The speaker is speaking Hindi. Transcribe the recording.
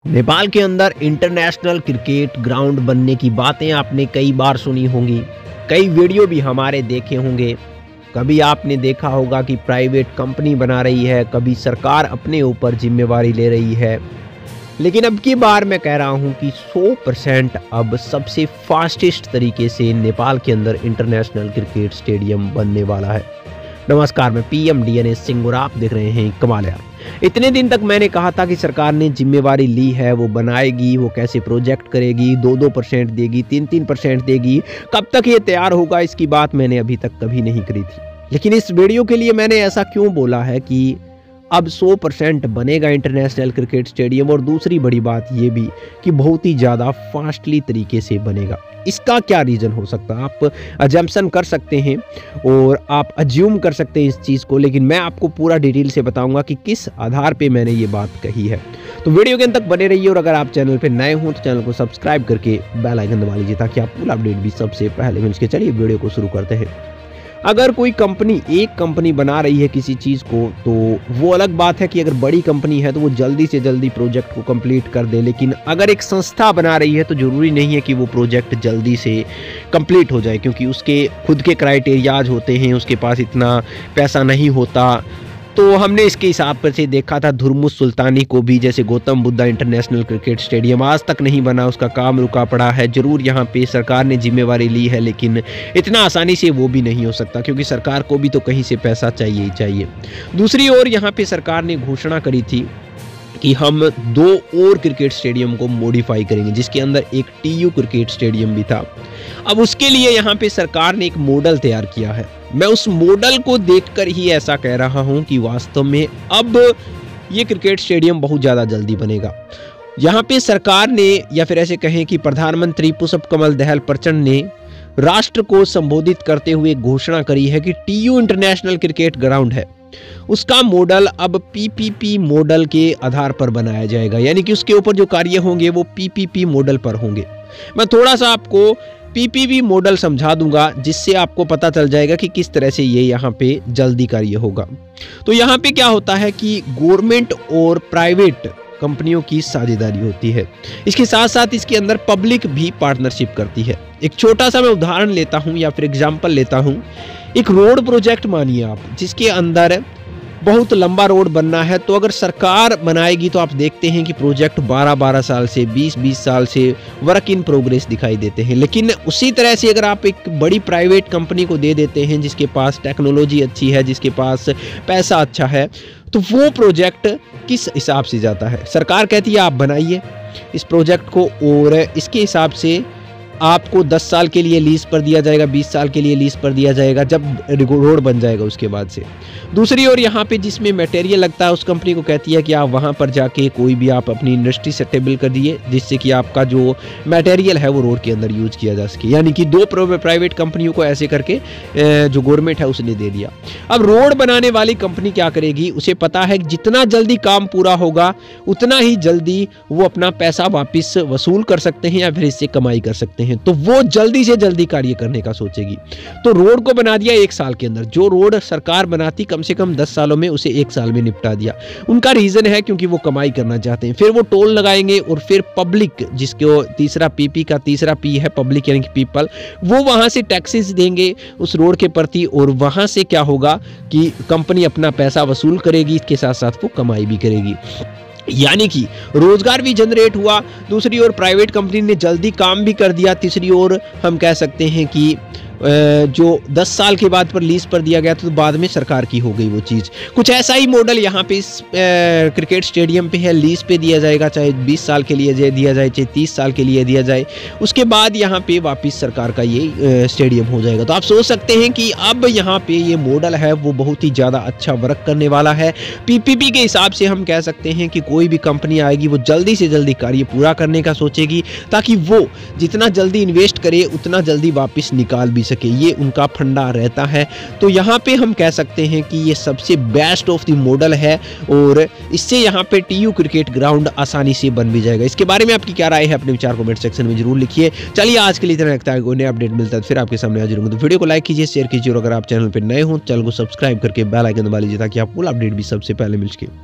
नेपाल के अंदर इंटरनेशनल क्रिकेट ग्राउंड बनने की बातें आपने कई बार सुनी होंगी, कई वीडियो भी हमारे देखे होंगे। कभी आपने देखा होगा कि प्राइवेट कंपनी बना रही है, कभी सरकार अपने ऊपर जिम्मेवारी ले रही है। लेकिन अब की बार मैं कह रहा हूं कि 100% अब सबसे फास्टेस्ट तरीके से नेपाल के अंदर इंटरनेशनल क्रिकेट स्टेडियम बनने वाला है। नमस्कार, मैं पीएम डीएनएस सिंह और आप देख रहे हैं कमाल यार। इतने दिन तक मैंने कहा था कि सरकार ने जिम्मेवारी ली है, वो बनाएगी, वो कैसे प्रोजेक्ट करेगी, 2-2% देगी, 3-3% देगी, कब तक ये तैयार होगा, इसकी बात मैंने अभी तक कभी नहीं करी थी। लेकिन इस वीडियो के लिए मैंने ऐसा क्यों बोला है कि अब 100% बनेगा इंटरनेशनल क्रिकेट स्टेडियम, और दूसरी बड़ी बात ये भी कि बहुत ही ज़्यादा फास्टली तरीके से बनेगा। इसका क्या रीज़न हो सकता है? आप अजम्पशन कर सकते हैं और आप अज्यूम कर सकते हैं इस चीज़ को, लेकिन मैं आपको पूरा डिटेल से बताऊंगा कि किस आधार पे मैंने ये बात कही है। तो वीडियो के अंत तक बने रहिए, और अगर आप चैनल पे नए हों तो चैनल को सब्सक्राइब करके बेल आइकन दबा लीजिए ताकि आप पूरा अपडेट भी सबसे पहले मिल सके। चलिए वीडियो को शुरू करते हैं। अगर कोई कंपनी एक कंपनी बना रही है किसी चीज़ को, तो वो अलग बात है कि अगर बड़ी कंपनी है तो वो जल्दी से जल्दी प्रोजेक्ट को कंप्लीट कर दे। लेकिन अगर एक संस्था बना रही है तो ज़रूरी नहीं है कि वो प्रोजेक्ट जल्दी से कंप्लीट हो जाए, क्योंकि उसके खुद के क्राइटेरियाज होते हैं, उसके पास इतना पैसा नहीं होता। तो हमने इसके हिसाब पर से देखा था धुरमुस सुल्तानी को भी, जैसे Gautam Buddha international cricket stadium आज तक नहीं बना, उसका काम रुका पड़ा है। जरूर यहाँ पे सरकार ने जिम्मेवारी ली है, लेकिन इतना आसानी से वो भी नहीं हो सकता, क्योंकि सरकार को भी तो कहीं से पैसा चाहिए ही चाहिए। दूसरी ओर यहाँ पे सरकार ने घोषणा करी थी कि हम 2 और क्रिकेट स्टेडियम को मॉडिफाई करेंगे, जिसके अंदर एक टीयू क्रिकेट स्टेडियम भी था। अब उसके लिए यहाँ पे सरकार ने एक मॉडल तैयार किया है। मैं उस मॉडल को देखकर ही ऐसा कह रहा हूँ कि वास्तव में अब ये क्रिकेट स्टेडियम बहुत ज़्यादा जल्दी बनेगा। यहाँ पे सरकार ने, या फिर ऐसे कहें कि प्रधानमंत्री पुष्प कमल दहल प्रचंड ने राष्ट्र को संबोधित करते हुए घोषणा करी है कि टीयू इंटरनेशनल क्रिकेट ग्राउंड है, उसका मॉडल अब पीपीपी मॉडल के आधार पर बनाया जाएगा। यानी कि उसके ऊपर जो कार्य होंगे वो पीपीपी मॉडल पर होंगे। मैं थोड़ा सा आपको पीपीपी मॉडल समझा दूंगा, जिससे आपको पता चल जाएगा कि किस तरह से ये यहाँ पे जल्दी कार्य होगा। तो यहाँ पे क्या होता है कि गवर्नमेंट और प्राइवेट कंपनियों की साझेदारी होती है। इसके साथ साथ इसके अंदर पब्लिक भी पार्टनरशिप करती है। एक छोटा सा मैं उदाहरण लेता हूँ या फिर एग्जाम्पल लेता हूँ। एक रोड प्रोजेक्ट मानिए आप, जिसके अंदर बहुत लंबा रोड बनना है, तो अगर सरकार बनाएगी तो आप देखते हैं कि प्रोजेक्ट 12-12 साल से 20-20 साल से वर्क इन प्रोग्रेस दिखाई देते हैं। लेकिन उसी तरह से अगर आप एक बड़ी प्राइवेट कंपनी को दे देते हैं, जिसके पास टेक्नोलॉजी अच्छी है, जिसके पास पैसा अच्छा है, तो वो प्रोजेक्ट किस हिसाब से जाता है? सरकार कहती है आप बनाइए इस प्रोजेक्ट को, और इसके हिसाब से आपको 10 साल के लिए लीज पर दिया जाएगा, 20 साल के लिए लीज पर दिया जाएगा, जब रोड बन जाएगा उसके बाद से। दूसरी ओर यहाँ पे जिसमें मटेरियल लगता है, उस कंपनी को कहती है कि आप वहाँ पर जाके कोई भी आप अपनी इंडस्ट्री सेटेबल कर दिए, जिससे कि आपका जो मटेरियल है वो रोड के अंदर यूज किया जा सके। यानी कि 2 प्राइवेट कंपनियों को ऐसे करके जो गवर्नमेंट है उसने दे दिया। अब रोड बनाने वाली कंपनी क्या करेगी? उसे पता है कि जितना जल्दी काम पूरा होगा उतना ही जल्दी वो अपना पैसा वापिस वसूल कर सकते हैं या फिर इससे कमाई कर सकते हैं। तो वो जल्दी से जल्दी कार्य करने का सोचेगी। तो रोड को बना दिया 1 साल के अंदर। जो रोड सरकार बनाती कम से कम 10 सालों में, उसे 1 साल में निपटा दिया। उनका रीजन है क्योंकि वो कमाई करना चाहते हैं। फिर वो टोल लगाएंगे, और फिर पब्लिक, जिसको तीसरा पीपी का तीसरा पी है पब्लिक यानी कि पीपल, वो वहां से टैक्सेस देंगे उस रोड के प्रति, और वहां से क्या होगा कि कंपनी अपना पैसा वसूल करेगी, इसके साथ साथ वो कमाई भी करेगी। यानी कि रोजगार भी जनरेट हुआ। दूसरी ओर प्राइवेट कंपनी ने जल्दी काम भी कर दिया। तीसरी ओर हम कह सकते हैं कि जो 10 साल के बाद पर लीज पर दिया गया तो बाद में सरकार की हो गई वो चीज़। कुछ ऐसा ही मॉडल यहाँ पे इस क्रिकेट स्टेडियम पे है। लीज पे दिया जाएगा, चाहे 20 साल के लिए दिया जाए, चाहे 30 साल के लिए दिया जाए, उसके बाद यहाँ पे वापस सरकार का ये स्टेडियम हो जाएगा। तो आप सोच सकते हैं कि अब यहाँ पे ये मॉडल है वो बहुत ही ज़्यादा अच्छा वर्क करने वाला है। पीपीपी के हिसाब से हम कह सकते हैं कि कोई भी कंपनी आएगी वो जल्दी से जल्दी कार्य पूरा करने का सोचेगी, ताकि वो जितना जल्दी इन्वेस्ट करे उतना जल्दी वापस निकाल भी सके। ये उनका फंडा रहता है। तो यहाँ पे हम कह सकते हैं कि ये सबसे बेस्ट ऑफ द मॉडल है, और इससे यहाँ पे टीयू क्रिकेट ग्राउंड आसानी से बन भी जाएगा। इसके बारे में आपकी क्या राय है? अपने विचार कमेंट सेक्शन में जरूर लिखिए। चलिए आज के लिए इतना लगता है, कोई नया अपडेट मिलता है फिर आपके सामने हाजिर होंगे। तो वीडियो को लाइक कीजिए, शेयर कीजिए, और अगर आप चैनल पर नए हो चैनल को सब्सक्राइब करके बेल आइकन दबा लीजिए ताकि आपको अपडेट भी सबसे पहले मिल सके।